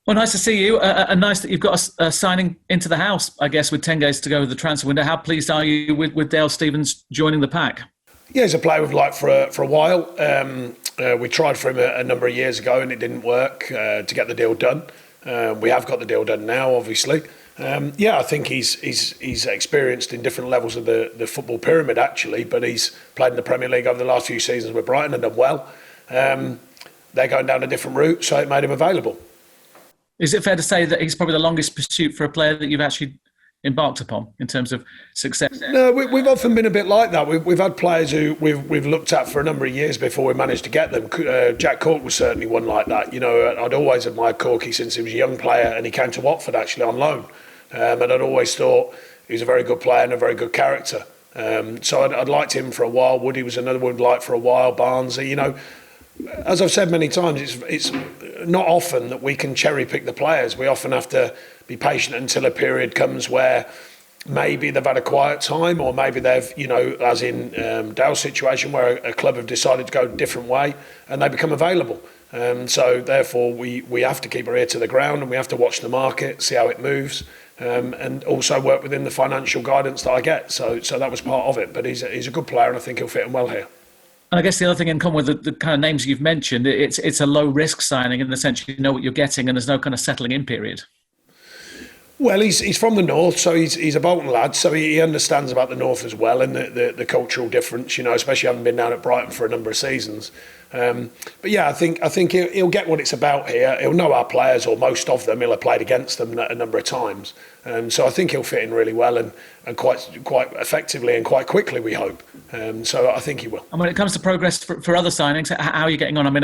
Well, nice to see you. And nice that you've got a signing into the house, I guess, with 10 days to go with the transfer window. How pleased are you with Dale Stephens joining the pack? Yeah, he's a player we've liked for a while. We tried for him a number of years ago and it didn't work to get the deal done. We have got the deal done now, obviously. I think he's experienced in different levels of the football pyramid, actually, but he's played in the Premier League over the last few seasons with Brighton and done well. They're going down a different route, so it made him available. Is it fair to say that he's probably the longest pursuit for a player that you've actually embarked upon in terms of success? No, we've often been a bit like that. We've had players who we've looked at for a number of years before we managed to get them. Jack Cork was certainly one like that. You know, I'd always admired Corky since he was a young player, and he came to Watford actually on loan. And I'd always thought he was a very good player and a very good character. So I'd liked him for a while. Woody was another one I'd liked for a while. Barnsley, you know. As I've said many times, it's not often that we can cherry pick the players. We often have to be patient until a period comes where maybe they've had a quiet time, or maybe they've, you know, as in Dale's situation, where a club have decided to go a different way and they become available. So therefore we have to keep our ear to the ground and we have to watch the market, see how it moves, and also work within the financial guidance that I get. So that was part of it. But he's a good player and I think he'll fit in well here. And I guess the other thing in common with the kind of names you've mentioned, it's a low risk signing in the sense you know what you're getting and there's no kind of settling in period. Well, he's from the north, so he's a Bolton lad, so he understands about the north as well and the cultural difference, you know, especially having been down at Brighton for a number of seasons. But yeah, I think he'll get what it's about here. He'll know our players, or most of them. He'll have played against them a number of times, so I think he'll fit in really well and quite effectively and quite quickly, we hope. So I think he will. And when it comes to progress for other signings, how are you getting on? I mean,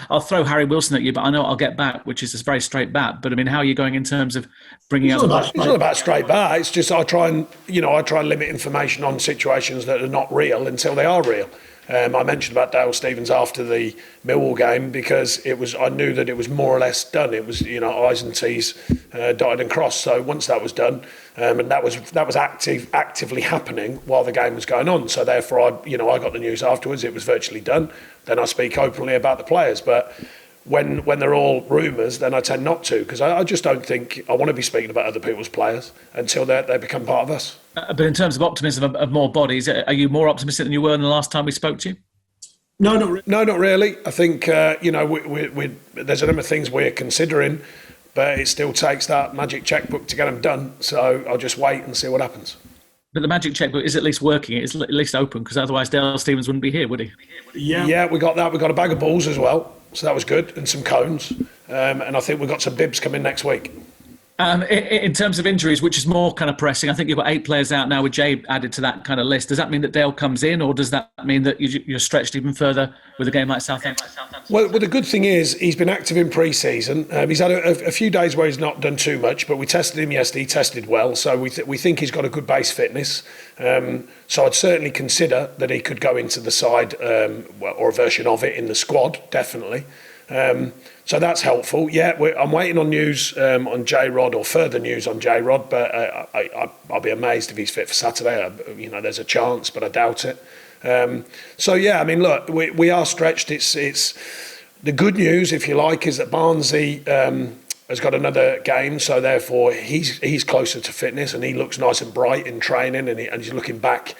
I'll throw Harry Wilson at you, but I know I'll get back, which is a very straight bat. But I mean, how are you going in terms of bringing out? It's not about straight bat. It's just I try and limit information on situations that are not real until they are real. I mentioned about Dale Stephens after the Millwall game because I knew that it was more or less done. It was, you know, I's and T's dotted and crossed. So once that was done, and that was actively happening while the game was going on. So therefore, I got the news afterwards. It was virtually done. Then I speak openly about the players, but when they're all rumours, then I tend not to, because I just don't think I want to be speaking about other people's players until they become part of us. But in terms of optimism of more bodies, are you more optimistic than you were in the last time we spoke to you? No, not really. I think there's a number of things we're considering, but it still takes that magic checkbook to get them done. So I'll just wait and see what happens. But the magic checkbook is at least working. It's at least open, because otherwise Dale Stephens wouldn't be here, would he? Yeah, we got that. We got a bag of balls as well. So that was good, and some cones. And I think we've got some bibs coming next week. In terms of injuries, which is more kind of pressing, I think you've got 8 players out now with Jay added to that kind of list. Does that mean that Dale comes in, or does that mean that you're stretched even further with a game like Southampton? Well, the good thing is he's been active in pre-season. He's had a few days where he's not done too much, but we tested him yesterday. He tested well, so we think he's got a good base fitness. So I'd certainly consider that he could go into the side, or a version of it in the squad, definitely. So that's helpful. Yeah, I'm waiting on news on J-Rod, or further news on J-Rod, but I'll be amazed if he's fit for Saturday. There's a chance, but I doubt it. So yeah, I mean, look, we are stretched. It's the good news, if you like, is that Barnsley has got another game, so therefore he's closer to fitness and he looks nice and bright in training, and he's looking back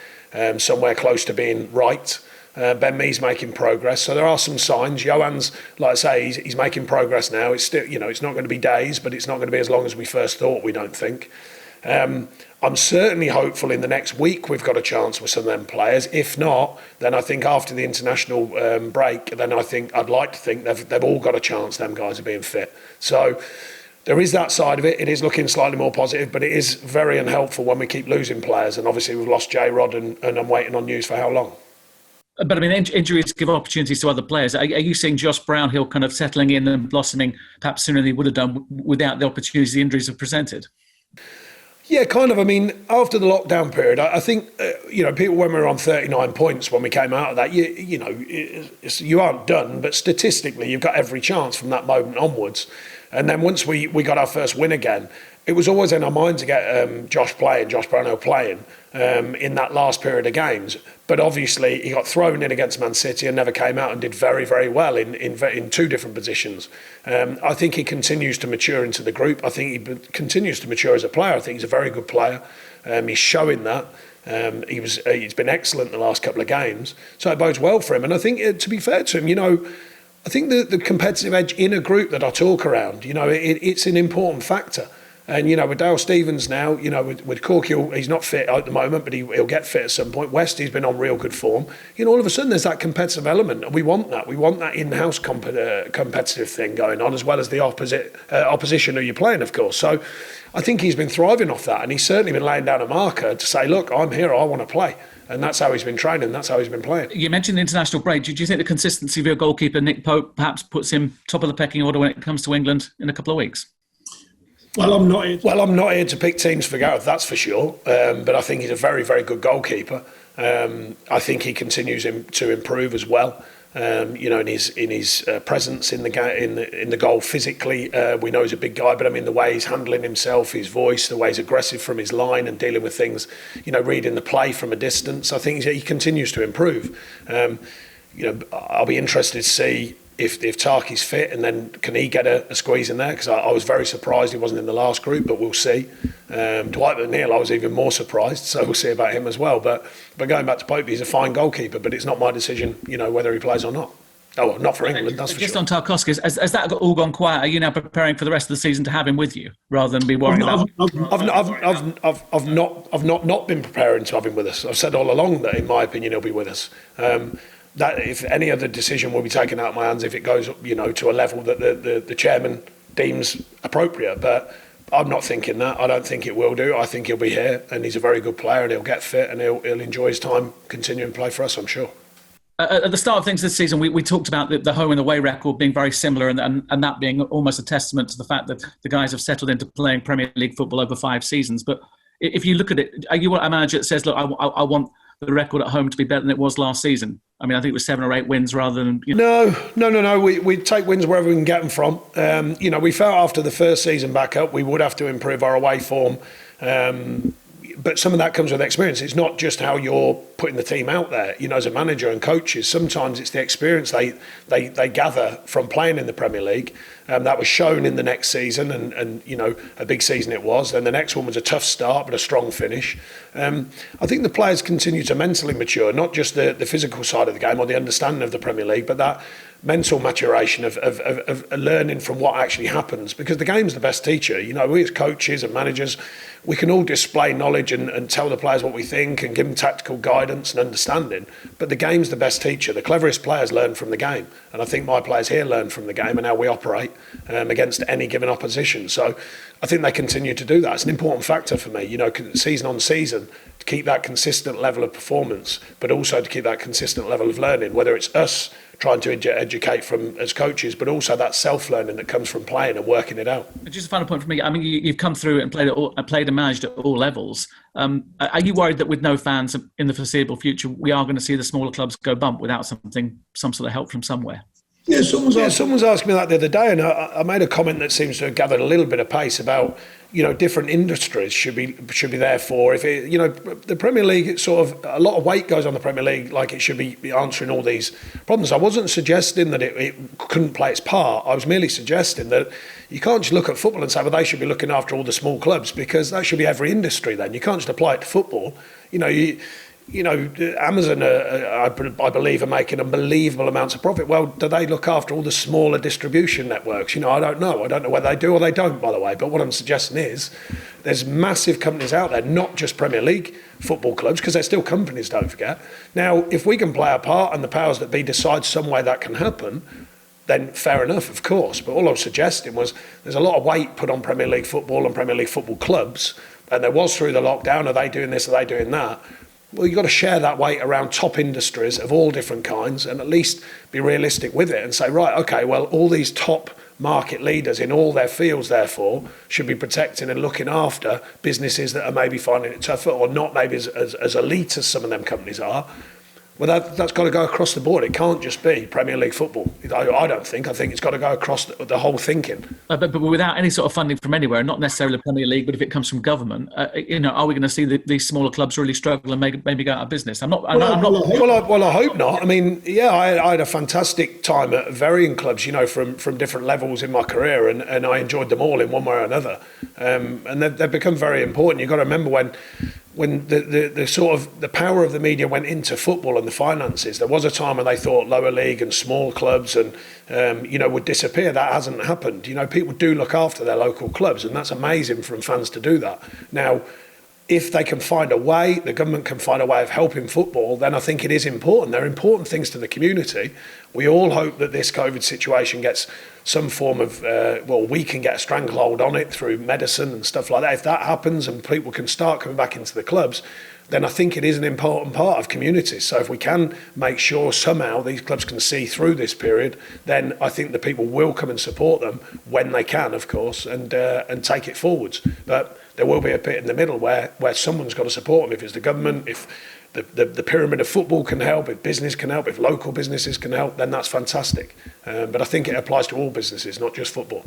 somewhere close to being right. Ben Mee's making progress, so there are some signs. Johann's, like I say, he's making progress now. It's still, it's not going to be days, but it's not going to be as long as we first thought, we don't think. I'm certainly hopeful in the next week we've got a chance with some of them players. If not, then I think after the international break, then I'd like to think they've all got a chance, them guys are being fit. So there is that side of it. It is looking slightly more positive, but it is very unhelpful when we keep losing players. And obviously we've lost J-Rod and I'm waiting on news for how long. But I mean, injuries give opportunities to other players. Are you seeing Josh Brownhill kind of settling in and blossoming perhaps sooner than he would have done without the opportunities the injuries have presented? Yeah, kind of. I mean, after the lockdown period, I think, people, when we were on 39 points when we came out of that, you aren't done, but statistically, you've got every chance from that moment onwards. And then once we got our first win again, it was always in our mind to get Josh Brownhill playing in that last period of games. But obviously he got thrown in against Man City and never came out and did very, very well in two different positions. I think he continues to mature into the group. I think he continues to mature as a player. I think he's a very good player. He's showing that. He's been excellent in the last couple of games. So it bodes well for him. And I think, to be fair to him, I think the competitive edge in a group that I talk around, it's an important factor. And, with Dale Stephens now, with Corky, he's not fit at the moment, but he'll get fit at some point. West, he's been on real good form. All of a sudden there's that competitive element. And we want that. We want that in-house competitive thing going on, as well as the opposition who you're playing, of course. So I think he's been thriving off that. And he's certainly been laying down a marker to say, look, I'm here, I want to play. And that's how he's been training. That's how he's been playing. You mentioned the international break. Do you think the consistency of your goalkeeper, Nick Pope, perhaps puts him top of the pecking order when it comes to England in a couple of weeks? Well, I'm not here to pick teams for Gareth, that's for sure. But I think he's a very, very good goalkeeper. I think he continues to improve as well. In his presence in the goal physically, we know he's a big guy. But the way he's handling himself, his voice, the way he's aggressive from his line and dealing with things, reading the play from a distance, I think he continues to improve. I'll be interested to see if Tarky's fit, and then can he get a squeeze in there? Because I was very surprised he wasn't in the last group, but we'll see. Dwight McNeil, I was even more surprised, so we'll see about him as well. But going back to Pope, he's a fine goalkeeper, but it's not my decision, whether he plays or not. Oh, not for England, that's for sure. Just on Tarkowski, has that all gone quiet? Are you now preparing for the rest of the season to have him with you, rather than be worrying about? I've not been preparing to have him with us. I've said all along that, in my opinion, he'll be with us. That if any other decision will be taken out of my hands if it goes, to a level that the chairman deems appropriate. But I'm not thinking that. I don't think it will do. I think he'll be here, and he's a very good player, and he'll get fit, and he'll enjoy his time continuing to play for us, I'm sure. At the start of things this season, we talked about the home and away record being very similar, and that being almost a testament to the fact that the guys have settled into playing Premier League football over 5 seasons. But if you look at it, are you a manager that says, look, I want the record at home to be better than it was last season? I think it was 7 or 8 wins rather than... No. We take wins wherever we can get them from. We felt after the first season back up, we would have to improve our away form. But some of that comes with experience. It's not just how you're putting the team out there. As a manager and coaches, sometimes it's the experience they gather from playing in the Premier League. That was shown in the next season, and a big season it was. Then the next one was a tough start, but a strong finish. I think the players continue to mentally mature, not just the physical side of the game or the understanding of the Premier League, but that mental maturation of learning from what actually happens, because the game's the best teacher. We as coaches and managers, we can all display knowledge and tell the players what we think and give them tactical guidance and understanding, but the game's the best teacher. The cleverest players learn from the game, and I think my players here learn from the game and how we operate against any given opposition. So I think they continue to do that. It's an important factor for me, season on season, to keep that consistent level of performance, but also to keep that consistent level of learning, whether it's us trying to educate from as coaches, but also that self-learning that comes from playing and working it out. Just a final point for me. You've come through and played and managed at all levels. Are you worried that with no fans in the foreseeable future, we are going to see the smaller clubs go bump without some sort of help from somewhere? Yeah, someone's asked me that the other day, and I made a comment that seems to have gathered a little bit of pace about, different industries should be there for. If the Premier League, it's sort of a lot of weight goes on the Premier League, like it should be answering all these problems. I wasn't suggesting that it couldn't play its part. I was merely suggesting that you can't just look at football and say, well, they should be looking after all the small clubs, because that should be every industry. Then you can't just apply it to football. Amazon, I believe, are making unbelievable amounts of profit. Well, do they look after all the smaller distribution networks? I don't know. I don't know whether they do or they don't, by the way. But what I'm suggesting is there's massive companies out there, not just Premier League football clubs, because they're still companies, don't forget. Now, if we can play our part and the powers that be decide some way that can happen, then fair enough, of course. But all I was suggesting was there's a lot of weight put on Premier League football and Premier League football clubs, and there was through the lockdown, are they doing this, are they doing that? Well, you've got to share that weight around top industries of all different kinds, and at least be realistic with it and say, right, okay, well, all these top market leaders in all their fields, therefore, should be protecting and looking after businesses that are maybe finding it tougher or not maybe as elite as some of them companies are. Well, that's got to go across the board. It can't just be Premier League football. I don't think. I think it's got to go across the whole thinking. But without any sort of funding from anywhere, not necessarily the Premier League, but if it comes from government, are we going to see these smaller clubs really struggle and maybe go out of business? I hope not. I mean, yeah, I had a fantastic time at varying clubs, from different levels in my career, and I enjoyed them all in one way or another. And they've become very important. You've got to remember when the sort of the power of the media went into football and the finances, there was a time when they thought lower league and small clubs and would disappear. That hasn't happened. People do look after their local clubs, and that's amazing from fans to do that. Now, if they can find a way, the government can find a way of helping football, then I think it is important. They're important things to the community. We all hope that this COVID situation gets some form of, we can get a stranglehold on it through medicine and stuff like that. If that happens and people can start coming back into the clubs, then I think it is an important part of communities. So if we can make sure somehow these clubs can see through this period, then I think the people will come and support them when they can, of course, and take it forwards. But there will be a bit in the middle where someone's got to support them. If it's the government, if the pyramid of football can help, if business can help, if local businesses can help, then that's fantastic. But I think it applies to all businesses, not just football.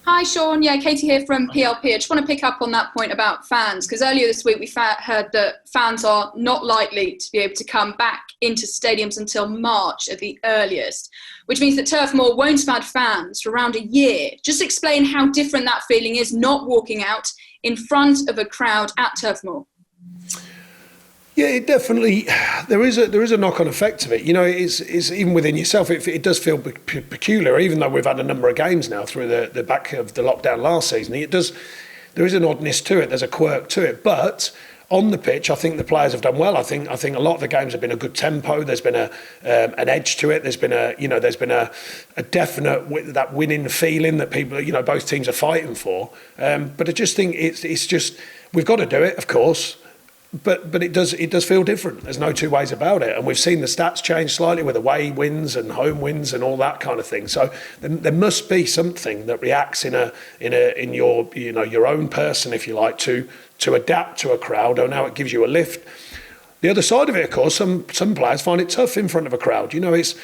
Hi, Sean. Yeah, Katie here from PLP. I just want to pick up on that point about fans, because earlier this week we heard that fans are not likely to be able to come back into stadiums until March at the earliest, which means that Turf Moor won't have had fans for around a year. Just explain how different that feeling is not walking out in front of a crowd at Turf Moor. Yeah, it definitely, there is a knock-on effect to it. It's even within yourself, it does feel peculiar, even though we've had a number of games now through the back of the lockdown last season. There is an oddness to it, there's a quirk to it, but on the pitch, I think the players have done well. I think a lot of the games have been a good tempo. There's been an edge to it. There's been a definite that winning feeling that people, both teams are fighting for. But I just think it's just we've got to do it, of course. But it does feel different. There's no two ways about it, and we've seen the stats change slightly with away wins and home wins and all that kind of thing. So there must be something that reacts in your own person, if you like, to adapt to a crowd, and now it gives you a lift. The other side of it, of course, some players find it tough in front of a crowd. It's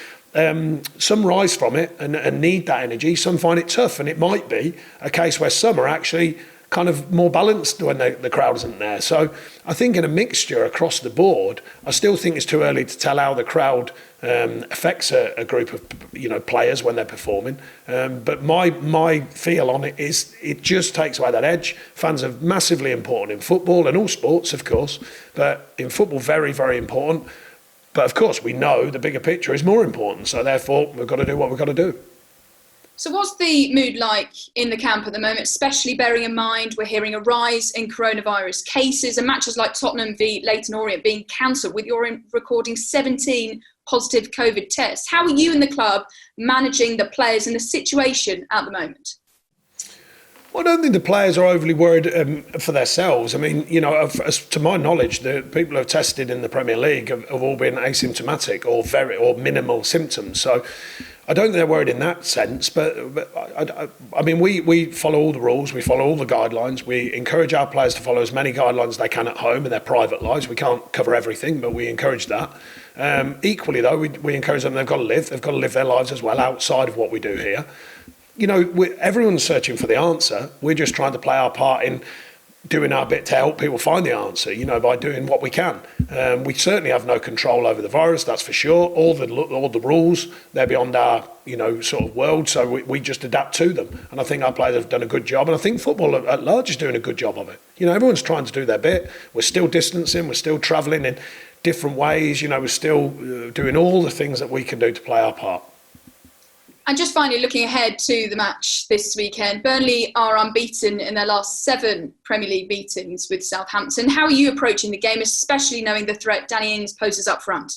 some rise from it and need that energy. Some find it tough, and it might be a case where some are actually kind of more balanced when the crowd isn't there. So I think in a mixture across the board, I still think it's too early to tell how the crowd affects a group of players when they're performing. But my feel on it is it just takes away that edge. Fans are massively important in football and all sports, of course, but in football, very, very important. But of course, we know the bigger picture is more important. So therefore, we've got to do what we've got to do. So what's the mood like in the camp at the moment, especially bearing in mind we're hearing a rise in coronavirus cases and matches like Tottenham v Leyton Orient being cancelled with your recording 17 positive COVID tests? How are you and the club managing the players in the situation at the moment? Well, I don't think the players are overly worried for themselves. I mean, to my knowledge, the people who have tested in the Premier League have all been asymptomatic or minimal symptoms. So I don't think they're worried in that sense. But I mean, we follow all the rules. We follow all the guidelines. We encourage our players to follow as many guidelines as they can at home in their private lives. We can't cover everything, but we encourage that. Equally, though, we encourage them. They've got to live their lives as well outside of what we do here. Everyone's searching for the answer. We're just trying to play our part in doing our bit to help people find the answer, by doing what we can. We certainly have no control over the virus, that's for sure. All the rules, they're beyond our, sort of world, so we just adapt to them. And I think our players have done a good job, and I think football at large is doing a good job of it. Everyone's trying to do their bit. We're still distancing, we're still travelling in different ways, we're still doing all the things that we can do to play our part. And just finally, looking ahead to the match this weekend, Burnley are unbeaten in their last 7 Premier League meetings with Southampton. How are you approaching the game, especially knowing the threat Danny Ings poses up front?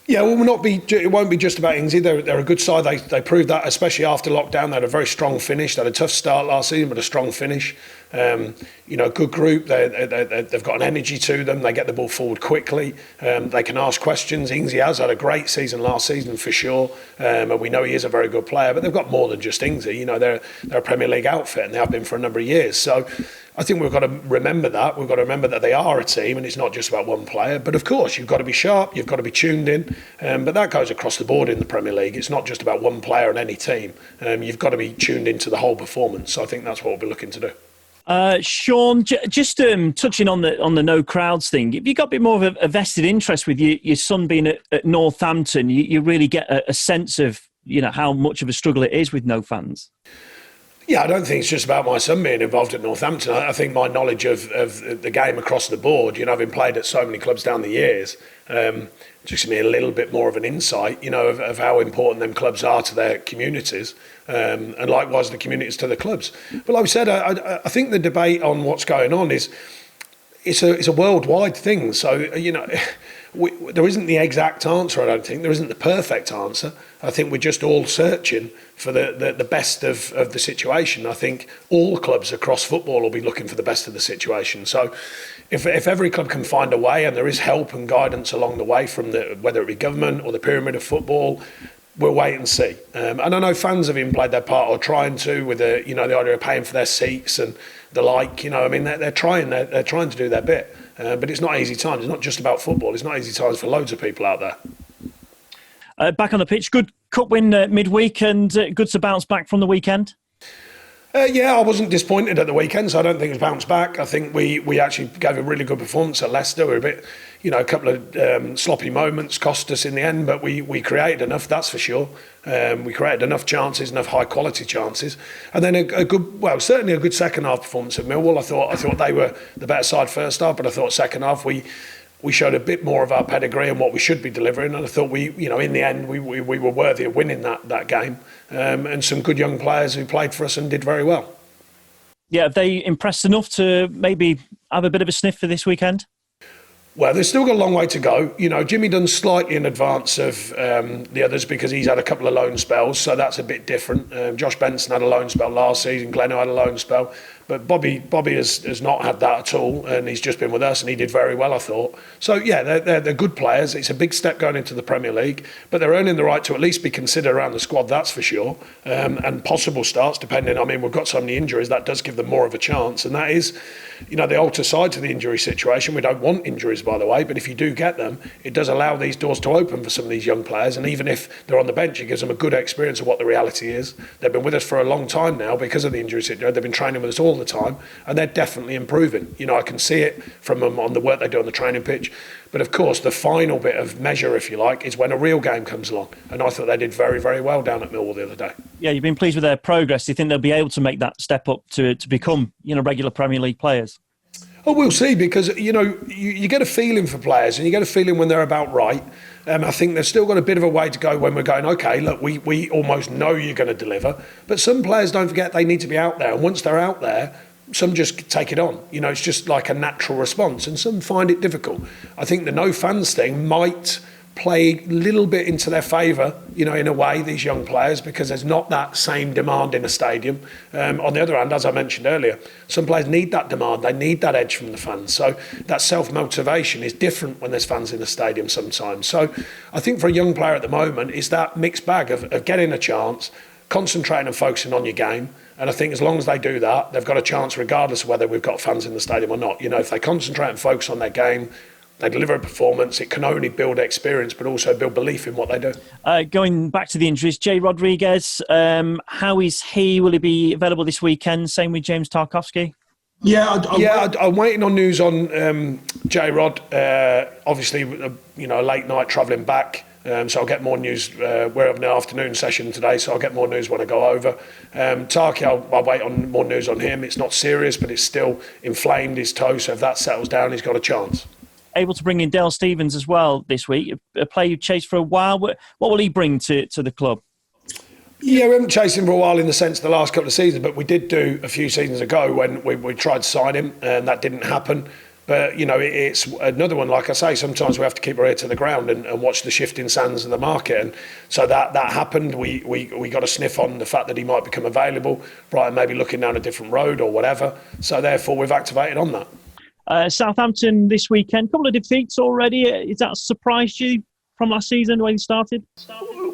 Yeah, well, it won't be just about Ingsy. They're a good side. They proved that, especially after lockdown. They had a very strong finish. They had a tough start last season, but a strong finish. Good group. They've got an energy to them. They get the ball forward quickly. They can ask questions. Ingsy has had a great season last season for sure, and we know he is a very good player. But they've got more than just Ingsy. They're a Premier League outfit, and they have been for a number of years. So I think we've got to remember that. We've got to remember that they are a team and it's not just about one player. But of course, you've got to be sharp, you've got to be tuned in. But that goes across the board in the Premier League. It's not just about one player on any team. You've got to be tuned into the whole performance. So I think that's what we'll be looking to do. Sean, just touching on the no crowds thing, have you got a bit more of a vested interest with your son being at Northampton? You really get a sense of how much of a struggle it is with no fans? Yeah, I don't think it's just about my son being involved at Northampton. I think my knowledge of the game across the board, having played at so many clubs down the years, just gives me a little bit more of an insight, of how important them clubs are to their communities, and likewise the communities to the clubs. But like I said, I think the debate on what's going on is it's a worldwide thing. So, there isn't the exact answer, I don't think. There isn't the perfect answer. I think we're just all searching for the best of the situation. I think all clubs across football will be looking for the best of the situation. So if every club can find a way, and there is help and guidance along the way from whether it be government or the pyramid of football, we'll wait and see. And I know fans have even played their part, or trying to, with the idea of paying for their seats and the like. They're trying to do their bit. But it's not easy times. It's not just about football. It's not easy times for loads of people out there. Back on the pitch, good cup win midweek and good to bounce back from the weekend? Yeah, I wasn't disappointed at the weekend, so I don't think it was bounced back. I think we actually gave a really good performance at Leicester. We were a bit, a couple of sloppy moments cost us in the end, but we created enough, that's for sure. We created enough chances, enough high quality chances, and then certainly a good second half performance at Millwall. I thought they were the better side first half, but I thought second half we showed a bit more of our pedigree and what we should be delivering, and I thought in the end we were worthy of winning that game, and some good young players who played for us and did very well. Yeah, have they impressed enough to maybe have a bit of a sniff for this weekend? Well, they've still got a long way to go. Jimmy Dunn's slightly in advance of the others because he's had a couple of loan spells, so that's a bit different. Josh Benson had a loan spell last season, Glenn had a loan spell, but Bobby has not had that at all, and he's just been with us and he did very well, I thought. So yeah, they're good players. It's a big step going into the Premier League, but they're earning the right to at least be considered around the squad, that's for sure, and possible starts depending. We've got so many injuries, that does give them more of a chance, and that is the alter side to the injury situation. We don't want injuries, by the way, but if you do get them, it does allow these doors to open for some of these young players, and even if they're on the bench, it gives them a good experience of what the reality is. They've been with us for a long time now because of the injury situation. They've been training with us all the time, and they're definitely improving. I can see it from them on the work they do on the training pitch. But of course, the final bit of measure, if you like, is when a real game comes along. And I thought they did very, very well down at Millwall the other day. Yeah, you've been pleased with their progress. Do you think they'll be able to make that step up to become, regular Premier League players? Oh, we'll see, because, you get a feeling for players and you get a feeling when they're about right. I think they've still got a bit of a way to go when we're going, okay, look, we almost know you're going to deliver. But some players, don't forget, they need to be out there. And once they're out there, some just take it on. It's just like a natural response. And some find it difficult. I think the no fans thing might play a little bit into their favour, in a way, these young players, because there's not that same demand in a stadium. On the other hand, as I mentioned earlier, some players need that demand, they need that edge from the fans. So that self-motivation is different when there's fans in the stadium sometimes. So I think for a young player at the moment, it's that mixed bag of getting a chance, concentrating and focusing on your game. And I think as long as they do that, they've got a chance regardless of whether we've got fans in the stadium or not. If they concentrate and focus on their game, they deliver a performance, it can only build experience, but also build belief in what they do. Going back to the injuries, Jay Rodriguez, how is he? Will he be available this weekend? Same with James Tarkowski? I'm waiting on news on Jay Rod. Obviously, a late night travelling back. So I'll get more news. We're having an afternoon session today, so I'll get more news when I go over. Tarky, I'll wait on more news on him. It's not serious, but it's still inflamed his toe, so if that settles down, he's got a chance. Able to bring in Dale Stephens as well this week, a player you've chased for a while. What will he bring to the club? Yeah, we haven't chased him for a while in the sense of the last couple of seasons, but we did do a few seasons ago when we tried to sign him, and that didn't happen. But, it's another one, like I say, sometimes we have to keep our ear to the ground and watch the shifting sands of the market. And so that happened. We got a sniff on the fact that he might become available. Brighton may be looking down a different road or whatever. So therefore, we've activated on that. Southampton this weekend, couple of defeats already. Is that surprised you from last season, the way you started?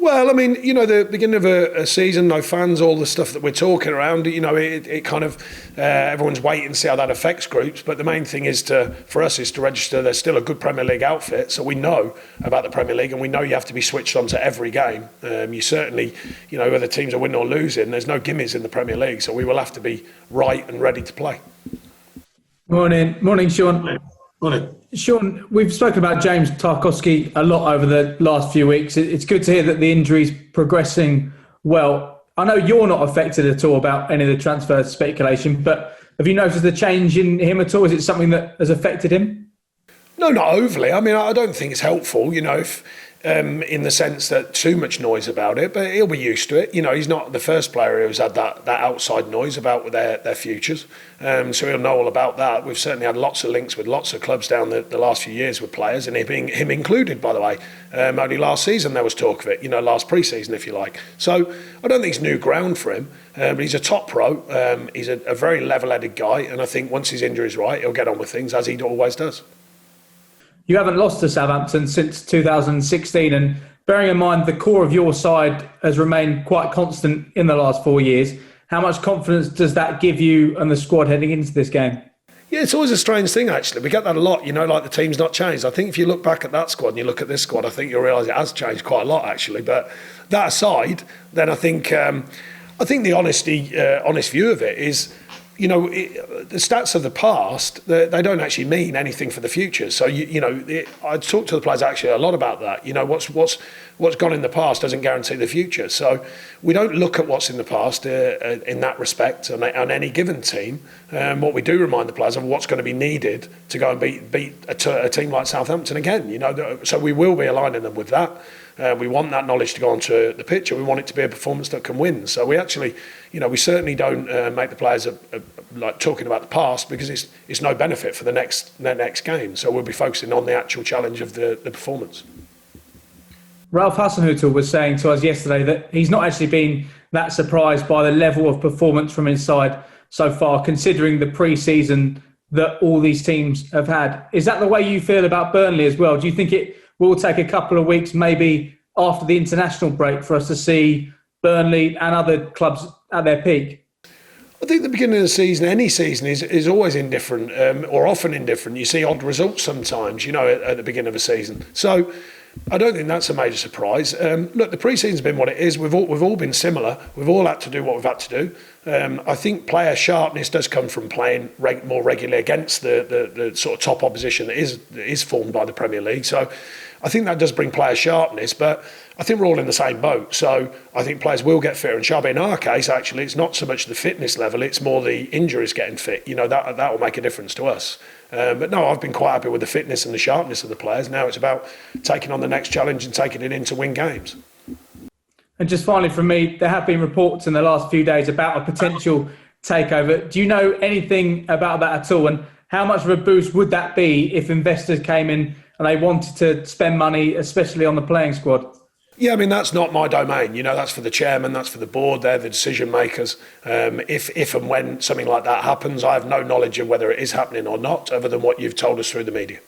Well, I mean, the beginning of a season, no fans, all the stuff that we're talking around, it kind of, everyone's waiting to see how that affects groups. But the main thing for us is to register there's still a good Premier League outfit. So we know about the Premier League and we know you have to be switched on to every game. You certainly, whether teams are winning or losing, there's no gimmies in the Premier League. So we will have to be right and ready to play. Morning, Sean. Morning. Sean, we've spoken about James Tarkowski a lot over the last few weeks. It's good to hear that the injury's progressing well. I know you're not affected at all about any of the transfer speculation, but have you noticed a change in him at all? Is it something that has affected him? No, not overly. I mean, I don't think it's helpful, if in the sense that too much noise about it, but he'll be used to it. He's not the first player who's had that outside noise about their futures. So he'll know all about that. We've certainly had lots of links with lots of clubs down the last few years with players, and him included, by the way. Only last season there was talk of it, last pre-season, if you like. So I don't think it's new ground for him, but he's a top pro. He's a very level-headed guy, and I think once his injury's right, he'll get on with things, as he always does. You haven't lost to Southampton since 2016, and bearing in mind the core of your side has remained quite constant in the last 4 years, how much confidence does that give you and the squad heading into this game? Yeah, it's always a strange thing, actually. We get that a lot, like the team's not changed. I think if you look back at that squad and you look at this squad, I think you'll realise it has changed quite a lot, actually. But that aside, then I think the honest view of it is, the stats of the past, they don't actually mean anything for the future. So, I talk to the players actually a lot about that. What's gone in the past doesn't guarantee the future. So we don't look at what's in the past in that respect on any given team. What we do remind the players of what's going to be needed to go and beat a team like Southampton again. So we will be aligning them with that. We want that knowledge to go onto the pitch, and we want it to be a performance that can win. So we actually, we certainly don't make the players like talking about the past, because it's no benefit for the next game. So we'll be focusing on the actual challenge of the performance. Ralph Hasenhüttl was saying to us yesterday that he's not actually been that surprised by the level of performance from his side so far, considering the pre-season that all these teams have had. Is that the way you feel about Burnley as well? Do you think it will take a couple of weeks, maybe after the international break, for us to see Burnley and other clubs at their peak? I think the beginning of the season, any season, is always indifferent, or often indifferent. You see odd results sometimes, at the beginning of a season. So I don't think that's a major surprise. Look, the pre-season's been what it is. We've all been similar. We've all had to do what we've had to do. I think player sharpness does come from playing more regularly against the sort of top opposition that is formed by the Premier League. So I think that does bring player sharpness, but I think we're all in the same boat. So I think players will get fitter and sharper. In our case, actually, it's not so much the fitness level, it's more the injuries getting fit. That will make a difference to us. But no, I've been quite happy with the fitness and the sharpness of the players. Now it's about taking on the next challenge and taking it in to win games. And just finally from me, there have been reports in the last few days about a potential takeover. Do you know anything about that at all? And how much of a boost would that be if investors came in and they wanted to spend money, especially on the playing squad? Yeah, I mean, that's not my domain. That's for the chairman, that's for the board. They're the decision makers. If and when something like that happens, I have no knowledge of whether it is happening or not, other than what you've told us through the media.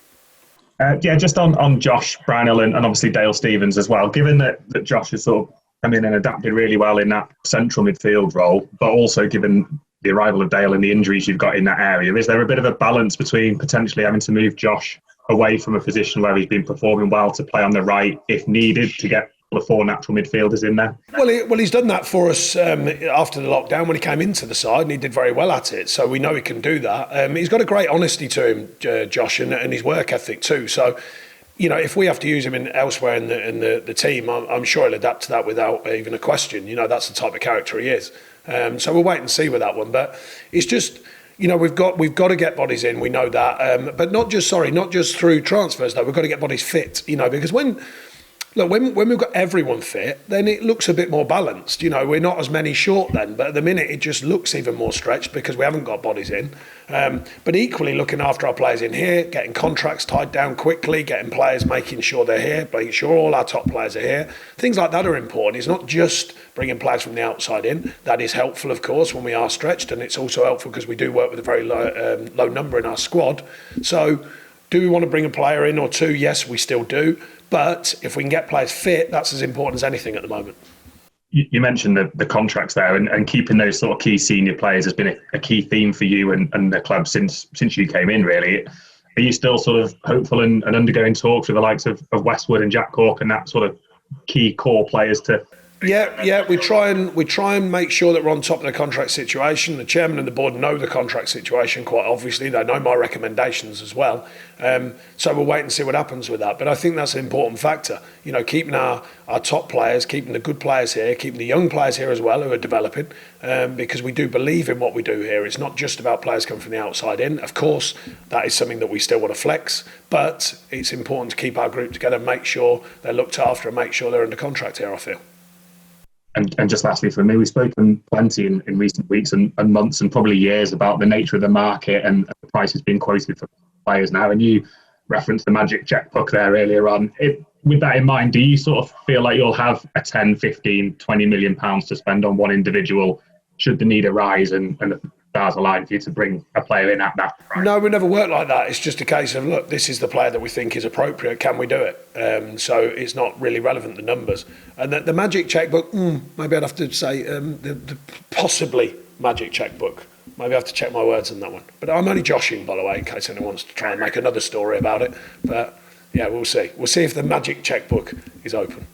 Just on Josh Brownhill and obviously Dale Stephens as well, given that Josh has sort of come in and adapted really well in that central midfield role, but also given the arrival of Dale and the injuries you've got in that area, is there a bit of a balance between potentially having to move Josh away from a position where he's been performing well to play on the right if needed to get the four natural midfielders in there? Well, he's done that for us after the lockdown when he came into the side, and he did very well at it. So we know he can do that. He's got a great honesty to him, Josh, and his work ethic too. So, if we have to use him elsewhere in the team, I'm sure he'll adapt to that without even a question. That's the type of character he is. So we'll wait and see with that one. But it's just, we've got to get bodies in. We know that, but not just through transfers though. We've got to get bodies fit. Because when we've got everyone fit, then it looks a bit more balanced. We're not as many short then, but at the minute it just looks even more stretched because we haven't got bodies in. But equally looking after our players in here, getting contracts tied down quickly, getting players, making sure they're here, making sure all our top players are here. Things like that are important. It's not just bringing players from the outside in. That is helpful, of course, when we are stretched, and it's also helpful because we do work with a very low number in our squad. So Do we want to bring a player in or two? Yes, we still do. But if we can get players fit, that's as important as anything at the moment. You mentioned the contracts there, and keeping those sort of key senior players has been a key theme for you and the club since you came in, really. Are you still sort of hopeful and undergoing talks with the likes of Westwood and Jack Cork and that sort of key core players to? Yeah. We try and make sure that we're on top of the contract situation. The chairman and the board know the contract situation quite obviously. They know my recommendations as well. So we'll wait and see what happens with that. But I think that's an important factor. You know, keeping our top players, keeping the good players here, keeping the young players here as well who are developing, because we do believe in what we do here. It's not just about players coming from the outside in. Of course, that is something that we still want to flex, but it's important to keep our group together, make sure they're looked after and make sure they're under contract here, I feel. And just lastly for me, we've spoken plenty in recent weeks and months and probably years about the nature of the market and the prices being quoted for players now. And you referenced the magic checkbook there earlier on. With that in mind, do you sort of feel like you'll have a 10, 15, 20 million pounds to spend on one individual should the need arise and the stars align for you to bring a player in at that price? No, we never work like that. It's just a case of, look, this is the player that we think is appropriate. Can we do it? So it's not really relevant, the numbers. And the magic checkbook, maybe I'd have to say the possibly magic checkbook. Maybe I have to check my words on that one. But I'm only joshing, by the way, in case anyone wants to try and make another story about it. But yeah, we'll see. We'll see if the magic checkbook is open.